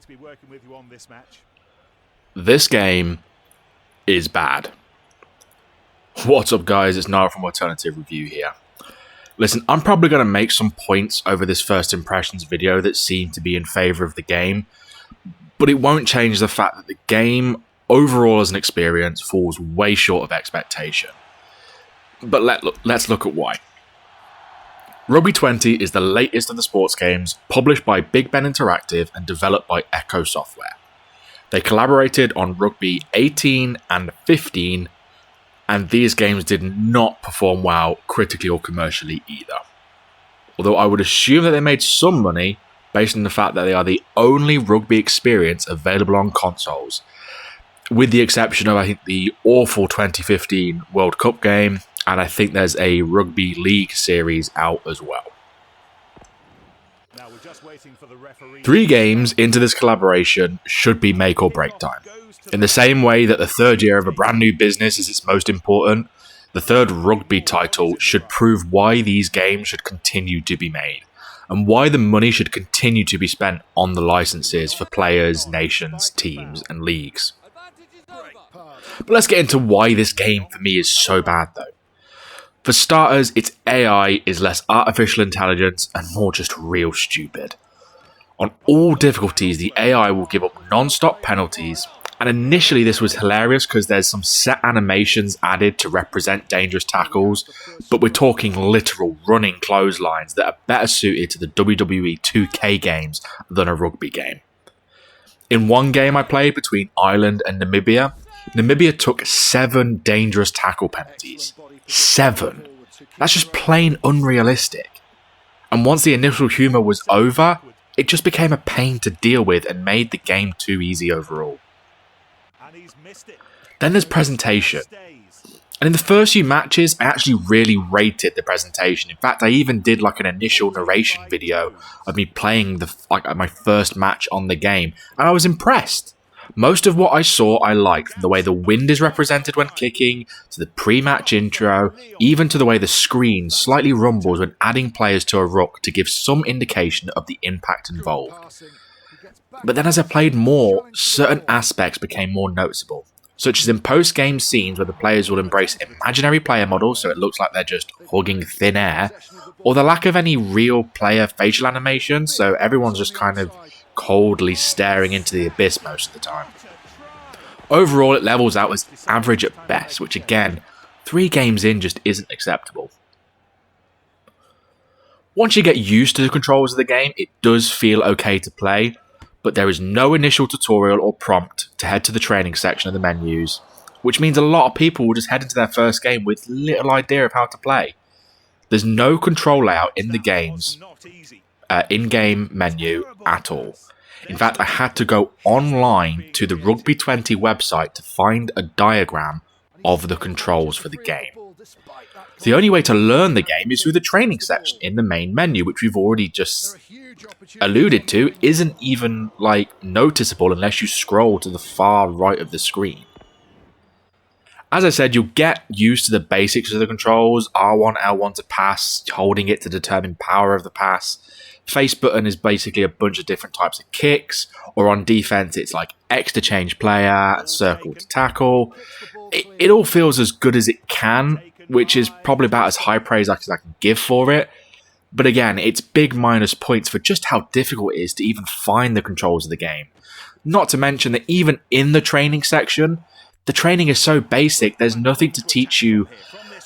great to be working with you on this match. This game is bad. What's up, guys? It's Niall from Alternative Review here. Listen, I'm probably going to make some points over this first impressions video that seem to be in favour of the game, but it won't change the fact that the game, overall as an experience, falls way short of expectation. But let's look at why. Rugby 20 is the latest of the sports games, published by Big Ben Interactive and developed by Echo Software. They collaborated on Rugby 18 and 15, and these games did not perform well critically or commercially either. Although I would assume that they made some money based on the fact that they are the only rugby experience available on consoles, with the exception of, I think, the awful 2015 World Cup game, and I think there's a Rugby League series out as well. 3 games into this collaboration should be make or break time. In the same way that the third year of a brand new business is its most important, the third rugby title should prove why these games should continue to be made, and why the money should continue to be spent on the licenses for players, nations, teams, and leagues. But let's get into why this game for me is so bad though. For starters, its AI is less artificial intelligence and more just real stupid. On all difficulties, the AI will give up non-stop penalties, and initially this was hilarious because there's some set animations added to represent dangerous tackles, but we're talking literal running clotheslines that are better suited to the WWE 2K games than a rugby game. In one game I played between Ireland and Namibia, Namibia took 7 dangerous tackle penalties. 7. That's just plain unrealistic. And once the initial humour was over, it just became a pain to deal with and made the game too easy overall. Then there's presentation. And in the first few matches, I actually really rated the presentation. In fact, I even did like an initial narration video of me playing my first match on the game, and I was impressed. Most of what I saw I liked, from the way the wind is represented when kicking, to the pre-match intro, even to the way the screen slightly rumbles when adding players to a ruck to give some indication of the impact involved. But then as I played more, certain aspects became more noticeable, such as in post-game scenes where the players will embrace imaginary player models so it looks like they're just hugging thin air, or the lack of any real player facial animation, so everyone's just kind of coldly staring into the abyss most of the time. Overall, it levels out as average at best, which again, 3 games in just isn't acceptable. Once you get used to the controls of the game, it does feel okay to play, but there is no initial tutorial or prompt to head to the training section of the menus, which means a lot of people will just head into their first game with little idea of how to play. There's no control layout in the game's in-game menu at all. In fact, I had to go online to the Rugby 20 website to find a diagram of the controls for the game. The only way to learn the game is through the training section in the main menu, which we've already just alluded to isn't even noticeable unless you scroll to the far right of the screen. As I said, you'll get used to the basics of the controls: R1, L1 to pass, holding it to determine power of the pass. Face button is basically a bunch of different types of kicks, or on defense it's like X to change player and circle to tackle. It all feels as good as it can, which is probably about as high praise as I can give for it. But again, it's big minus points for just how difficult it is to even find the controls of the game. Not to mention that even in the training section, the training is so basic, there's nothing to teach you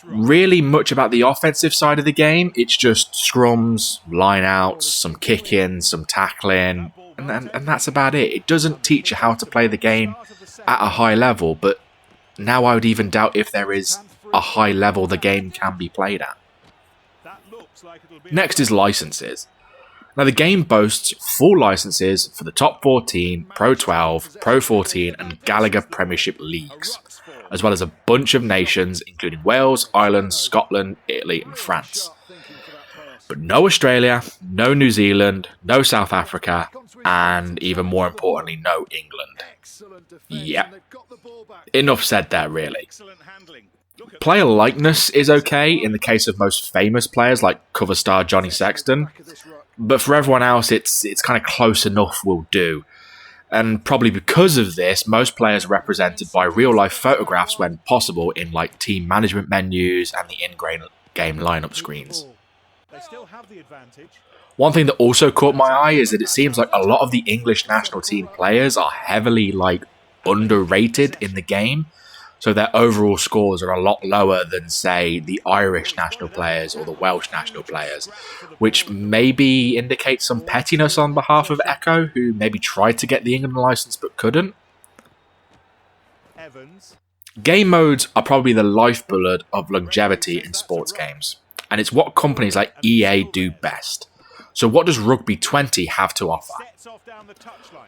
really much about the offensive side of the game. It's just scrums, line-outs, some kicking, some tackling, and that's about it. It doesn't teach you how to play the game at a high level, but now I would even doubt if there is a high level the game can be played at. Next is licenses. Now the game boasts full licenses for the Top 14, Pro 12, Pro 14 and Gallagher Premiership leagues, as well as a bunch of nations including Wales, Ireland, Scotland, Italy and France. But no Australia, no New Zealand, no South Africa, and even more importantly, no England. Yeah, enough said there really. Player likeness is okay in the case of most famous players like cover star Johnny Sexton, but for everyone else it's kind of close enough will do. And probably because of this, most players are represented by real-life photographs when possible in like team management menus and the in-game lineup screens. One thing that also caught my eye is that it seems like a lot of the English national team players are heavily underrated in the game. So their overall scores are a lot lower than, say, the Irish national players or the Welsh national players, which maybe indicates some pettiness on behalf of Echo, who maybe tried to get the England license but couldn't. Game modes are probably the lifeblood of longevity in sports games, and it's what companies like EA do best. So what does Rugby 20 have to offer?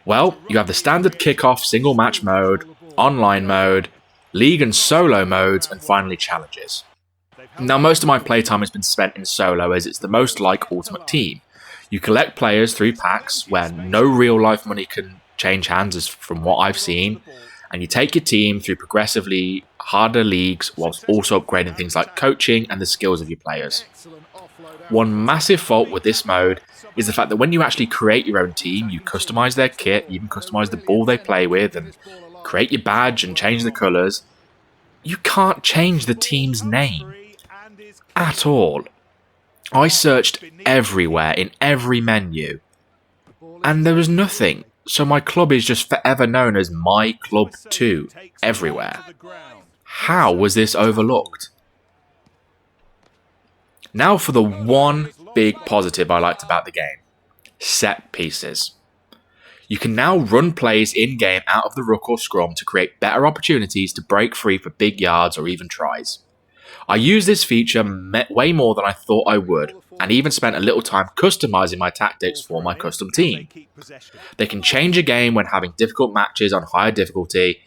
Well, you have the standard kickoff single match mode, online mode, league and solo modes, and finally challenges. Now, most of my playtime has been spent in solo as it's the most like Ultimate Team. You collect players through packs where no real life money can change hands, as from what I've seen, and you take your team through progressively harder leagues whilst also upgrading things like coaching and the skills of your players. One massive fault with this mode is the fact that when you actually create your own team, you customise their kit, you even customise the ball they play with, and create your badge and change the colours. You can't change the team's name at all. I searched everywhere in every menu and there was nothing. So my club is just forever known as My Club 2 everywhere. How was this overlooked? Now for the one big positive I liked about the game. Set pieces. You can now run plays in-game out of the ruck or scrum to create better opportunities to break free for big yards or even tries. I used this feature way more than I thought I would, and even spent a little time customizing my tactics for my custom team. They can change a game when having difficult matches on higher difficulty,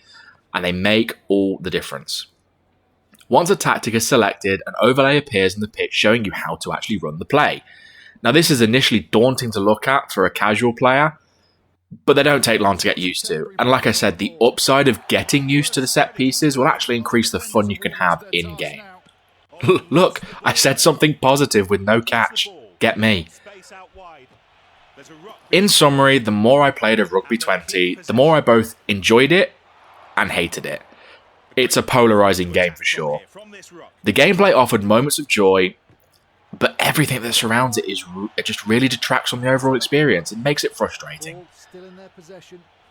and they make all the difference. Once a tactic is selected, an overlay appears in the pitch showing you how to actually run the play. Now this is initially daunting to look at for a casual player, but they don't take long to get used to. And like I said, the upside of getting used to the set pieces will actually increase the fun you can have in-game. Look, I said something positive with no catch. Get me. In summary, the more I played of Rugby 20, the more I both enjoyed it and hated it. It's a polarising game for sure. The gameplay offered moments of joy, but everything that surrounds it just really detracts from the overall experience and makes it frustrating.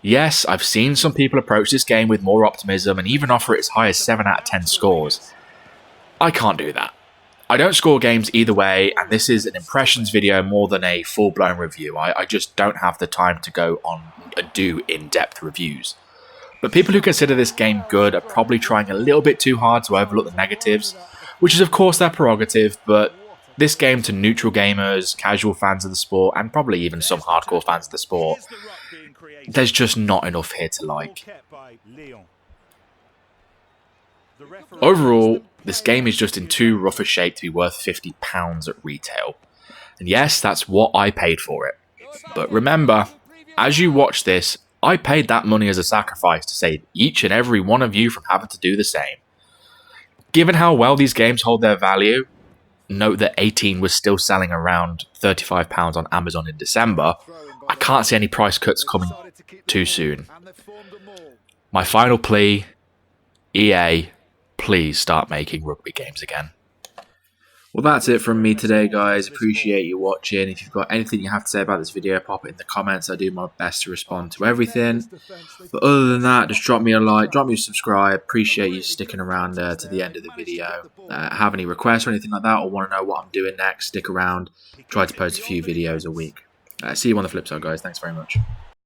Yes, I've seen some people approach this game with more optimism and even offer it as high as 7 out of 10 scores. I can't do that. I don't score games either way, and this is an impressions video more than a full-blown review. I just don't have the time to go on and do in-depth reviews. But people who consider this game good are probably trying a little bit too hard to overlook the negatives, which is of course their prerogative, but this game to neutral gamers, casual fans of the sport, and probably even some hardcore fans of the sport, there's just not enough here to like. Overall, this game is just in too rough a shape to be worth £50 at retail. And yes, that's what I paid for it. But remember, as you watch this, I paid that money as a sacrifice to save each and every one of you from having to do the same. Given how well these games hold their value, note that 18 was still selling around £35 on Amazon in December, I can't see any price cuts coming too soon. My final plea, EA, please start making rugby games again. Well, that's it from me today, guys. Appreciate you watching. If you've got anything you have to say about this video, pop it in the comments. I do my best to respond to everything. But other than that, just drop me a like, drop me a subscribe. Appreciate you sticking around to the end of the video. Have any requests or anything like that, or want to know what I'm doing next, stick around. Try to post a few videos a week. See you on the flip side, guys. Thanks very much.